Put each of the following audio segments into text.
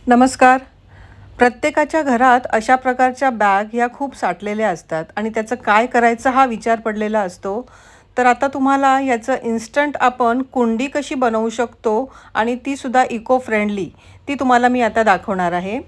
नमस्कार. प्रत्येकाच्या घरात अशा प्रकारच्या बॅग ह्या खूप साठलेल्या असतात आणि त्याचं काय करायचं हा विचार पडलेला असतो. तर आता तुम्हाला याचं इन्स्टंट आपण कुंडी कशी बनवू शकतो आणि ती सुद्धा इको फ्रेंडली, ती तुम्हाला मी आता दाखवणार आहे.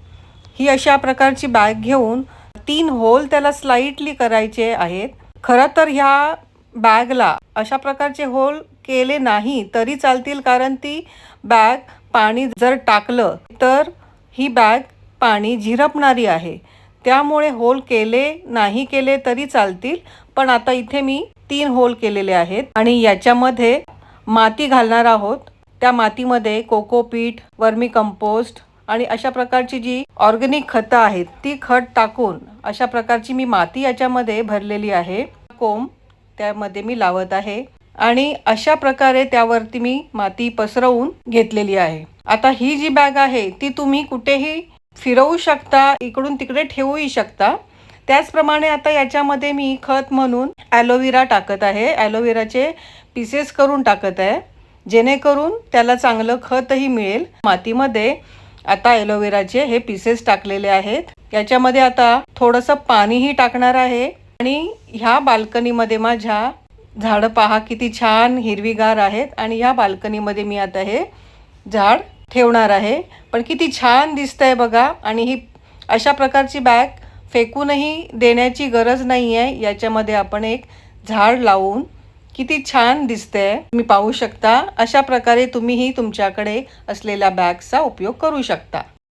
ही अशा प्रकारची बॅग घेऊन 3 होल त्याला स्लाइटली करायचे आहेत. खरं तर ह्या बॅगला अशा प्रकारचे होल केले नाही तरी चालतील, कारण ती बॅग पाणी जर टाकलं तर ही बॅग पाणी झिरपणारी आहे. त्यामुळे होल केले नाही केले तरी चालतील. पण आता इथे मी 3 होल केलेले आहेत आणि याच्यामध्ये माती घालणार आहोत. त्या मातीमध्ये कोकोपीट, वर्मी कंपोस्ट आणि अशा प्रकारची जी ऑर्गॅनिक खतं आहेत ती खत टाकून अशा प्रकारची मी माती याच्यामध्ये भरलेली आहे. कोंब त्यामध्ये मी लावत आहे आणि अशा प्रकारे त्यावरती मी माती पसरवून घेतलेली आहे. आता ही जी बॅग आहे ती तुम्ही कुठेही फिरवू शकता, इकडून तिकडे ठेवूही शकता. त्याचप्रमाणे आता याच्यामध्ये मी खत म्हणून ॲलोवेरा टाकत आहे. ॲलोवेराचे पीसेस करून टाकत आहे, जेणेकरून त्याला चांगलं खतही मिळेल. मातीमध्ये आता ॲलोवेराचे हे पीसेस टाकलेले आहेत. याच्यामध्ये आता थोडंसं पाणीही टाकणार आहे आणि ह्या बाल्कनीमध्ये माझ्या झाडं पहा किती छान हिरवीगार आहेत आणि ह्या बाल्कनीमध्ये मी आता हे झाड ठेवणार आहे. पण किती छान दिसतंय बघा. आणि ही अशा प्रकारची बॅग फेकूनही देण्याची गरज नाही आहे. याच्यामध्ये आपण एक झाड लावून किती छान दिसतंय तुम्ही पाहू शकता. अशा प्रकारे तुम्हीही तुमच्याकडे असलेल्या बॅग्सचा उपयोग करू शकता.